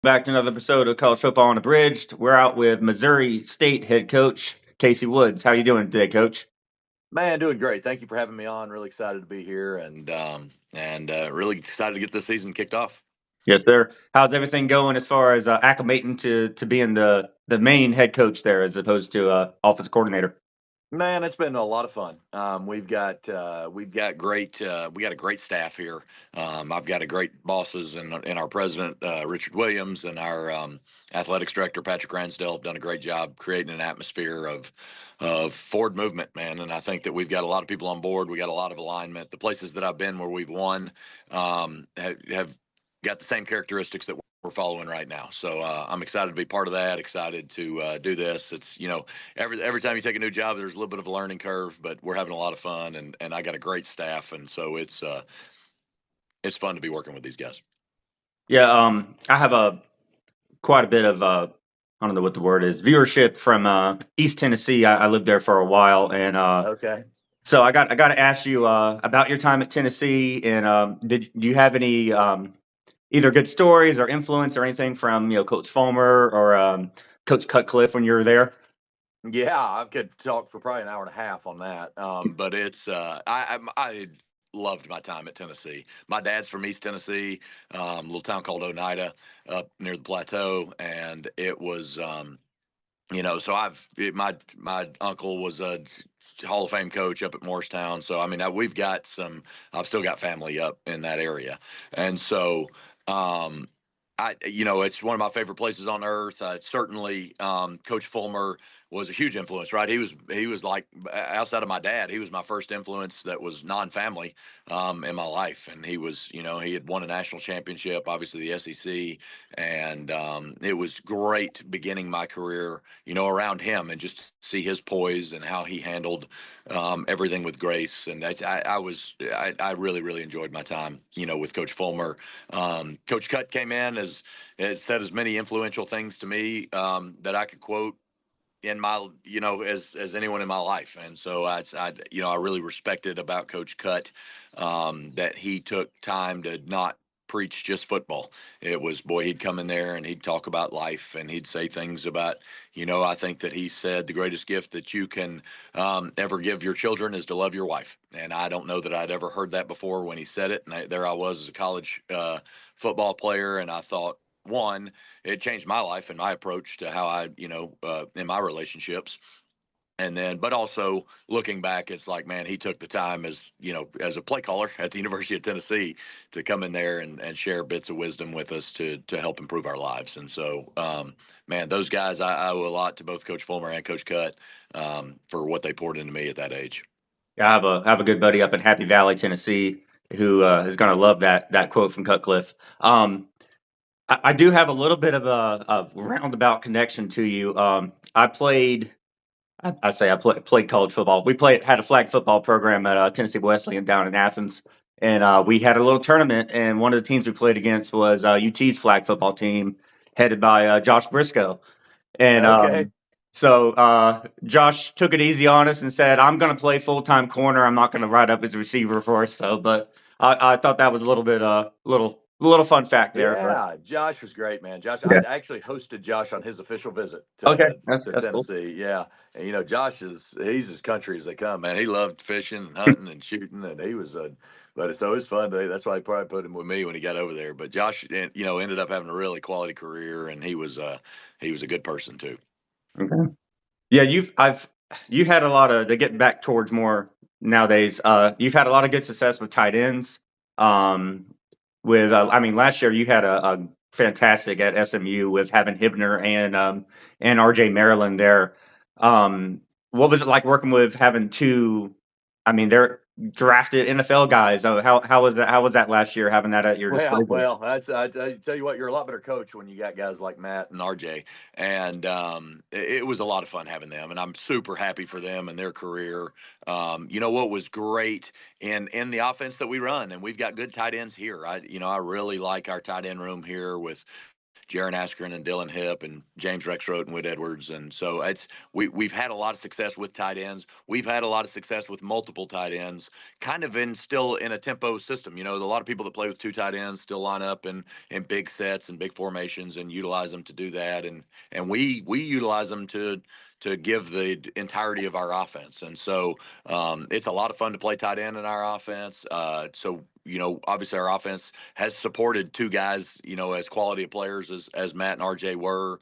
Back to another episode of College Football Unabridged. We're out with Missouri State head coach Casey Woods. How you doing today, Coach? Man, doing great. Thank you for having me on. Really excited to be here, and really excited to get this season kicked off. Yes, sir. How's everything going as far as acclimating to being the main head coach there, as opposed to offense coordinator? Man, it's been a lot of fun. We've got great we got a great staff here. I've got a great bosses and our president Richard Williams and our athletics director Patrick Ransdell have done a great job creating an atmosphere of forward movement, man. And I think that we've got a lot of people on board. We got a lot of alignment. The places that I've been where we've won have got the same characteristics that we're following right now. So I'm excited to be part of that. Excited to do this. It's every time you take a new job, there's a little bit of a learning curve, but we're having a lot of fun, and I got a great staff, and so it's fun to be working with these guys. Yeah, I have a quite a bit of I don't know what the word is, viewership from East Tennessee. I lived there for a while, and Okay. so I got to ask you about your time at Tennessee, and do you have any either good stories or influence or anything from Coach Fulmer or Coach Cutcliffe when you were there? Yeah, I could talk for probably an hour and a half on that. But it's I loved my time at Tennessee. My dad's from East Tennessee, a little town called Oneida, up near the plateau, and it was so my uncle was a Hall of Fame coach up at Morristown. So I mean, we've got some. I've still got family up in that area, and so um, it's one of my favorite places on earth. Certainly, Coach Fulmer was a huge influence, right? He was like outside of my dad, he was my first influence that was non-family in my life, and he had won a national championship, obviously the SEC, and it was great beginning my career, around him and just see his poise and how he handled everything with grace. And I really really enjoyed my time, with Coach Fulmer. Coach Cut came in as said as many influential things to me that I could quote in my as anyone in my life. And so I really respected about Coach Cut that he took time to not preach just football. It was, boy, he'd come in there and he'd talk about life, and he'd say things about, I think that he said the greatest gift that you can ever give your children is to love your wife. And I don't know that I'd ever heard that before when he said it. And there I was as a college football player, and I thought, one, it changed my life and my approach to how I, in my relationships. And then, but also looking back, it's like, man, he took the time as a play caller at the University of Tennessee to come in there and share bits of wisdom with us to help improve our lives. And so, man, those guys, I owe a lot to both Coach Fulmer and Coach Cut for what they poured into me at that age. Yeah, I have a good buddy up in Happy Valley, Tennessee, who is going to love that quote from Cutcliffe. I do have a little bit of a roundabout connection to you. I played. I played college football. We played had a flag football program at Tennessee Wesleyan down in Athens, and we had a little tournament. And one of the teams we played against was UT's flag football team, headed by Josh Briscoe. And Okay. so Josh took it easy on us and said, "I'm going to play full time corner. I'm not going to ride up as a receiver for us." So, but I thought that was a little bit little fun fact there. But Yeah, Josh was great, man. Josh, I yeah, actually hosted Josh on his official visit okay, to that's cool. Tennessee. Yeah, and Josh he's as country as they come, man. He loved fishing and hunting and shooting, and he was a. But so it was fun. That's why I probably put him with me when he got over there. But Josh, ended up having a really quality career, and he was a good person too. Okay. Yeah, you had a lot of to get back towards more nowadays. You've had a lot of good success with tight ends. Um, with I mean, last year you had a fantastic at SMU with having Hibner and RJ Maryland there. What was it like working with having two? I mean, they're drafted NFL guys. How was that? How was that last year having that at your Well, disposal? well, I tell you what, you're a lot better coach when you got guys like Matt and RJ, and it was a lot of fun having them, and I'm super happy for them and their career. What was great in the offense that we run, and we've got good tight ends here. I really like our tight end room here with Jaron Askren and Dylan Hip and James Rexroth and Whit Edwards. And so we've had a lot of success with tight ends. We've had a lot of success with multiple tight ends, kind of still in a tempo system. A lot of people that play with two tight ends still line up in big sets and big formations and utilize them to do that. And we utilize them to give the entirety of our offense. And so it's a lot of fun to play tight end in our offense. Obviously our offense has supported two guys, as quality of players as Matt and RJ were,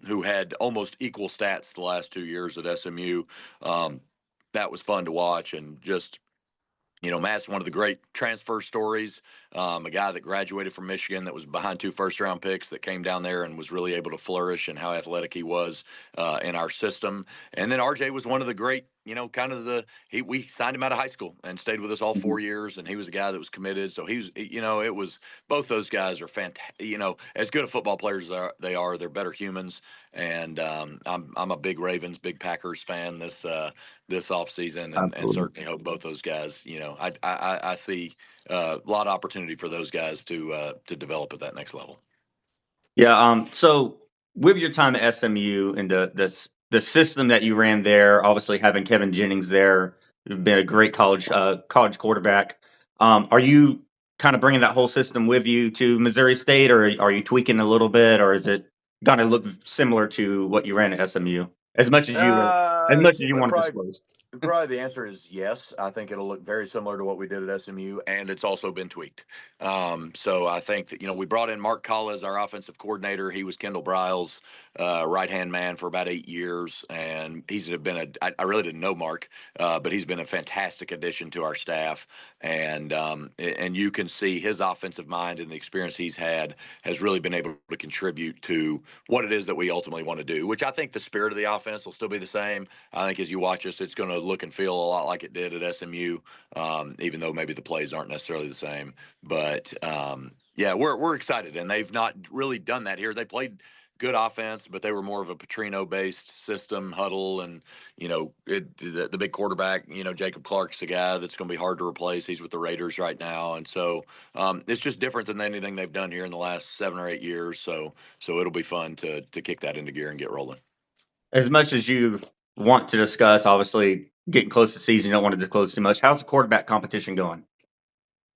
who had almost equal stats the last 2 years at SMU. That was fun to watch, and just Matt's one of the great transfer stories. A guy that graduated from Michigan that was behind two first-round picks that came down there and was really able to flourish, and how athletic he was in our system. And then RJ was one of the great, we signed him out of high school and stayed with us all 4 years, and he was a guy that was committed. So it was both those guys are fantastic. As good a football players they're better humans. And I'm a big Ravens, big Packers fan this offseason, and Absolutely. certainly hope both those guys. I see a lot of opportunity for those guys to develop at that next level. Yeah. So with your time at SMU and the system that you ran there, obviously having Kevin Jennings there, who've been a great college quarterback. Are you kind of bringing that whole system with you to Missouri State, or are you tweaking a little bit, or is it going to look similar to what you ran at SMU? As much as you want to Probably disclose. Probably the answer is yes. I think it'll look very similar to what we did at SMU, and it's also been tweaked. So I think that, we brought in Mark Kalla as our offensive coordinator. He was Kendall Briles' right-hand man for about 8 years, and he's been I really didn't know Mark, but he's been a fantastic addition to our staff. And you can see his offensive mind and the experience he's had has really been able to contribute to what it is that we ultimately want to do, which I think the spirit of the offense will still be the same. I think as you watch us, it's going to look and feel a lot like it did at SMU, even though maybe the plays aren't necessarily the same. But yeah, we're excited, and they've not really done that here. They played good offense, but they were more of a Petrino-based system, huddle, and the big quarterback. Jacob Clark's the guy that's going to be hard to replace. He's with the Raiders right now, and so it's just different than anything they've done here in the last 7 or 8 years. So it'll be fun to kick that into gear and get rolling. As much as you want to discuss, obviously getting close to season, you don't want to disclose too much. How's the quarterback competition going?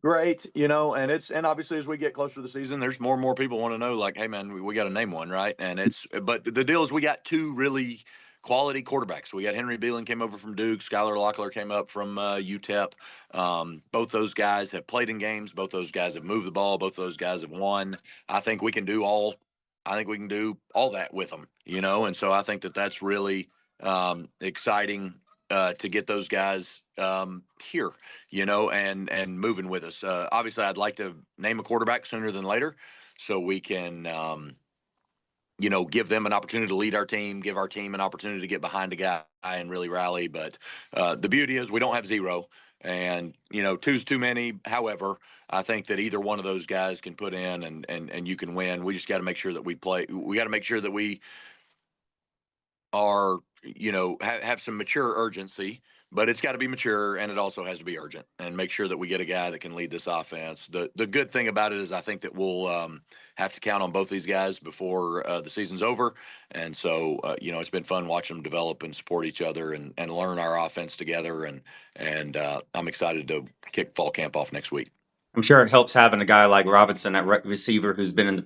Great, and obviously as we get closer to the season, there's more and more people want to know, like, hey man, we got to name one, right? But the deal is we got two really quality quarterbacks. We got Henry Beelan came over from Duke, Skylar Locklear came up from UTEP. Both those guys have played in games. Both those guys have moved the ball. Both those guys have won. I think we can do all that with them, and so I think that's really exciting to get those guys here, and moving with us. Obviously, I'd like to name a quarterback sooner than later, so we can, give them an opportunity to lead our team, give our team an opportunity to get behind a guy and really rally. But the beauty is we don't have zero, and two's too many. However, I think that either one of those guys can put in, and you can win. We just got to make sure that we play. We got to make sure that we are, have some mature urgency, but it's got to be mature, and it also has to be urgent, and make sure that we get a guy that can lead this offense. The good thing about it is I think that we'll have to count on both these guys before the season's over. And so, it's been fun watching them develop and support each other and learn our offense together. And I'm excited to kick fall camp off next week. I'm sure it helps having a guy like Robinson at receiver who's been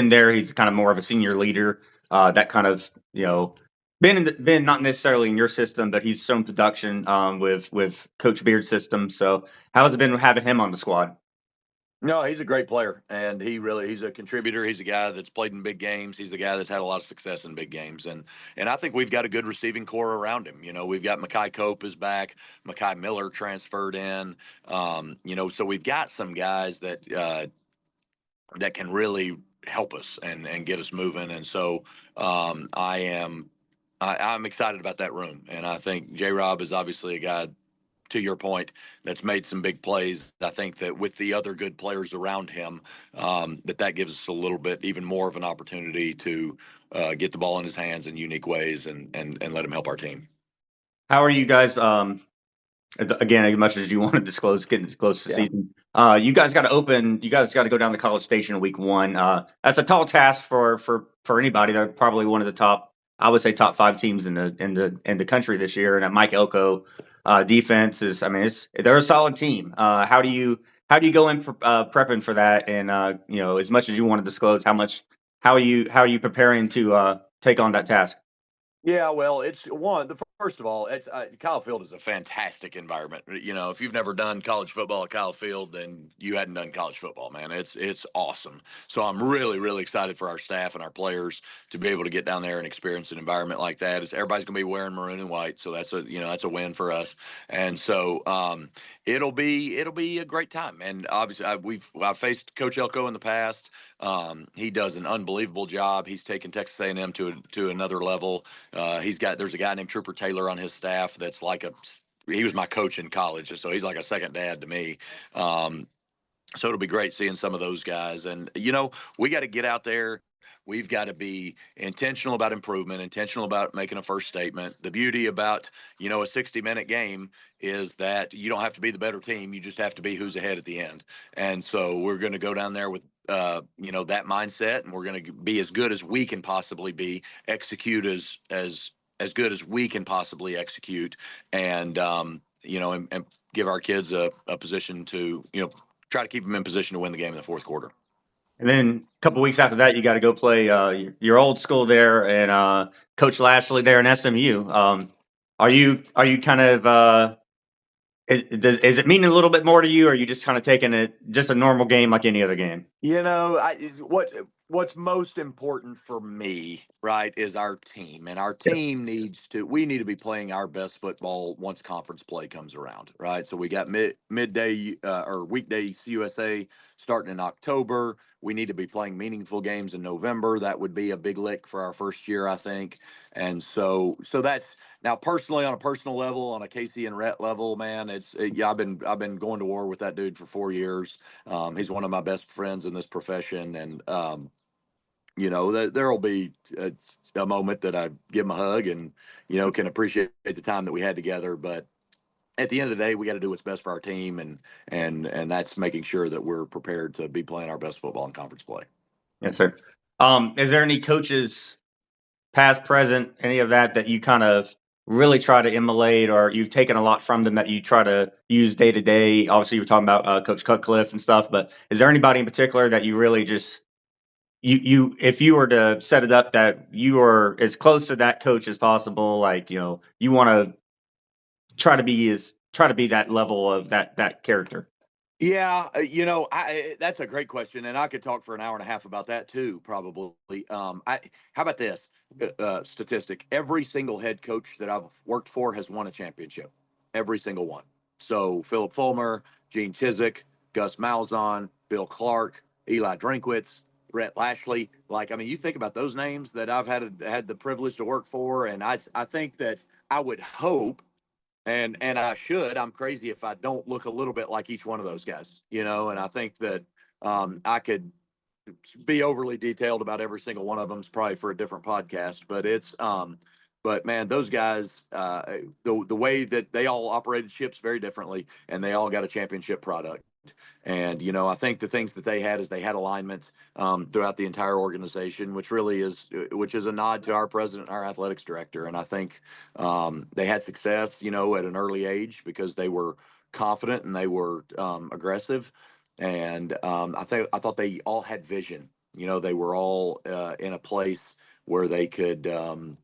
there. He's kind of more of a senior leader. That kind of been not necessarily in your system, but he's shown production with Coach Beard's system. So how has it been having him on the squad? No, he's a great player, and he's a contributor. He's a guy that's played in big games. He's a guy that's had a lot of success in big games, and I think we've got a good receiving core around him. We've got Makai Cope is back. Makai Miller transferred in. So we've got some guys that can really help us and get us moving. And so I'm excited about that room, and I think J. Rob is obviously a guy, to your point, that's made some big plays. I think that with the other good players around him, that gives us a little bit even more of an opportunity to get the ball in his hands in unique ways and let him help our team. How are you guys Again, as much as you want to disclose, getting close to the Yeah. season, you guys got to open. You guys got to go down to College Station in week one. That's a tall task for anybody. They're probably one of the top, I would say, top five teams in the country this year. And Mike Elko defense is, I mean, they're a solid team. How do you go in prepping for that? And as much as you want to disclose, how are you preparing to take on that task? Yeah, well, it's one. The first of all, it's Kyle Field is a fantastic environment. You know, if you've never done college football at Kyle Field, then you hadn't done college football, man. It's awesome. So I'm really really excited for our staff and our players to be able to get down there and experience an environment like that. Everybody's going to be wearing maroon and white, so that's a win for us. And so it'll be a great time. And obviously, I've faced Coach Elko in the past. He does an unbelievable job. He's taken Texas A&M to another level. There's a guy named Trooper Taylor on his staff that's like he was my coach in college, so he's like a second dad to me. Um, so it'll be great seeing some of those guys. And we got to get out there. We've got to be intentional about improvement, intentional about making a first statement. The beauty about a 60-minute game is that you don't have to be the better team. You just have to be who's ahead at the end. And so we're going to go down there with that mindset, and we're going to be as good as we can possibly be, execute as good as we can possibly execute, and and give our kids a position to try to keep them in position to win the game in the fourth quarter. And then a couple weeks after that, you got to go play your old school there and Coach Lashley there in SMU. Are you kind of is it meaning a little bit more to you, or are you just kind of taking it just a normal game like any other game? What's most important for me, right, is our team, and our team we need to be playing our best football once conference play comes around, right? So we got midday or weekday CUSA starting in October. We need to be playing meaningful games in November. That would be a big lick for our first year, I think. And so that's now personally, on a personal level, on a Casey and Rhett level, man. Yeah, I've been going to war with that dude for 4 years. He's one of my best friends in this profession, and there'll be a moment that I give him a hug and can appreciate the time that we had together. But at the end of the day, we got to do what's best for our team, and that's making sure that we're prepared to be playing our best football in conference play. Yes, sir. Is there any coaches, past, present, any of that you kind of really try to emulate, or you've taken a lot from them that you try to use day to day? Obviously, you were talking about Coach Cutcliffe and stuff, but is there anybody in particular that you really just if you were to set it up that you are as close to that coach as possible, like you want to try to be that level of that character? Yeah, that's a great question, and I could talk for an hour and a half about that too, probably. How about this statistic? Every single head coach that I've worked for has won a championship, every single one. So Philip Fulmer, Gene Chizik, Gus Malzahn, Bill Clark, Eli Drinkwitz, Rhett Lashley. Like, I mean, you think about those names that I've had the privilege to work for, and I think that I would hope and I should. I'm crazy if I don't look a little bit like each one of those guys, and I think that I could be overly detailed about every single one of them is probably for a different podcast, but man, those guys, the way that they all operated ships very differently, and they all got a championship product. And I think the things that they had is they had alignment throughout the entire organization, which is a nod to our president, our athletics director. And I think they had success, at an early age because they were confident and they were aggressive. And I thought they all had vision. They were all in a place where they could. Everyone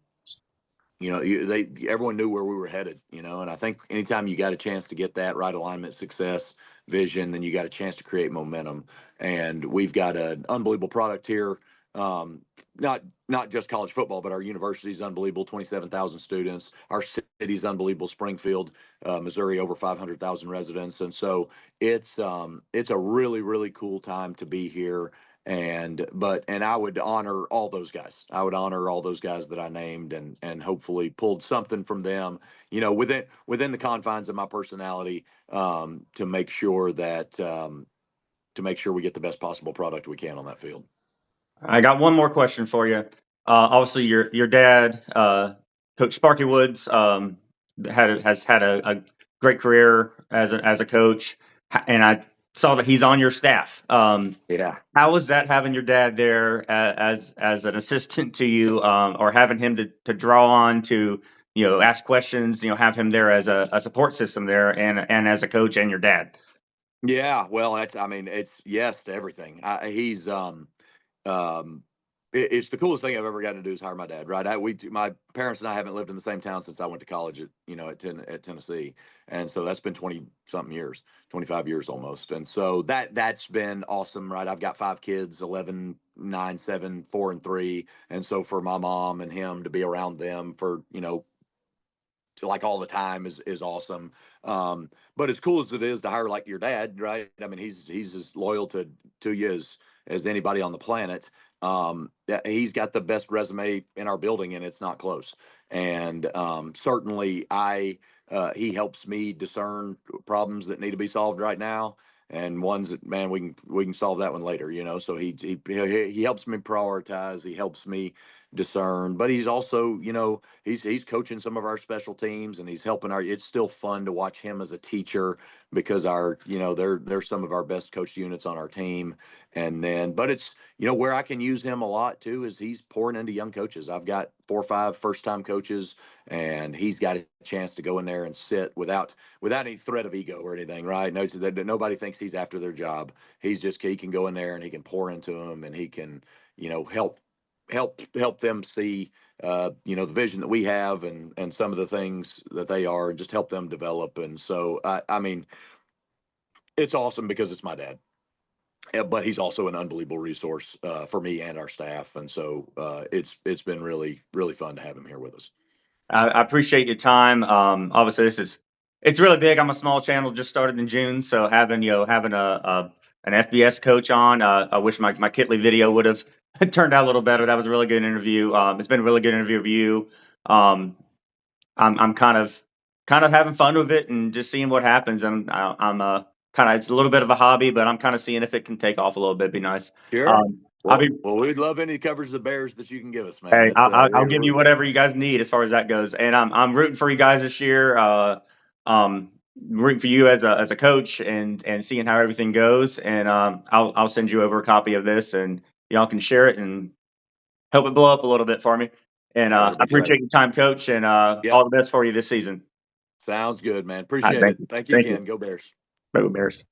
knew where we were headed, and I think anytime you got a chance to get that right alignment, success, vision, then you got a chance to create momentum. And we've got an unbelievable product here. Um, not just college football, but our university is unbelievable. 27,000 students. Our city's unbelievable. Springfield, Missouri, over 500,000 residents, and so it's a really really cool time to be here. And I would honor all those guys. I would honor all those guys that I named, and hopefully pulled something from them, within the confines of my personality, to make sure we get the best possible product we can on that field. I got one more question for you. Obviously, your dad, Coach Sparky Woods, has had a great career as a coach, and I saw that he's on your staff. Yeah. How was that having your dad there as an assistant to you, or having him to draw on to, ask questions, have him there as a support system there, and as a coach and your dad? Yeah, well, I mean, it's yes to everything. He's um, it's the coolest thing I've ever gotten to do is hire my dad. Right? My parents and I haven't lived in the same town since I went to college at Tennessee, and so that's been 20 something years, 25 years almost. And so that's been awesome. Right? I've got 5 kids, 11, 9, 7, 4, and 3, and so for my mom and him to be around them for to like all the time is awesome. But as cool as it is to hire like your dad, right? I mean, he's as loyal to you as anybody on the planet. He's got the best resume in our building, and it's not close. And certainly, he helps me discern problems that need to be solved right now, and ones that, man, we can solve that one later. So he helps me prioritize. He helps me discern, but he's also, he's coaching some of our special teams, and he's helping it's still fun to watch him as a teacher because they're some of our best coached units on our team. And then, but it's, where I can use him a lot too is he's pouring into young coaches. I've got 4 or 5 first time coaches, and he's got a chance to go in there and sit without any threat of ego or anything, right? No, that nobody thinks he's after their job. He can go in there and he can pour into them, and he can, help them see the vision that we have, and some of the things that they are, and just help them develop. And so I mean, it's awesome because it's my dad. But he's also an unbelievable resource for me and our staff, and so it's been really really fun to have him here with us. I appreciate your time. Obviously, it's really big. I'm a small channel, just started in June, so having an FBS coach on. I wish my Kitley video would have turned out a little better. That was a really good interview. It's been a really good interview of you. Um, I'm kind of having fun with it and just seeing what happens. I'm kind of, it's a little bit of a hobby, but I'm kind of seeing if it can take off a little bit. Be nice. Sure. Um, I'll Well, be well, we'd love any coverage of the Bears that you can give us, man. Hey, That's I'll give you whatever you guys need as far as that goes, and I'm rooting for you guys this year. Um, Rooting for you as a coach, and seeing how everything goes. And I'll send you over a copy of this, and y'all can share it and help it blow up a little bit for me. And That'll I be great. appreciate your time, Coach, and Yep. all the best for you this season. Sounds good, man. All right, Appreciate thank it. you, Thank you thank you, again. Go Bears. Bears.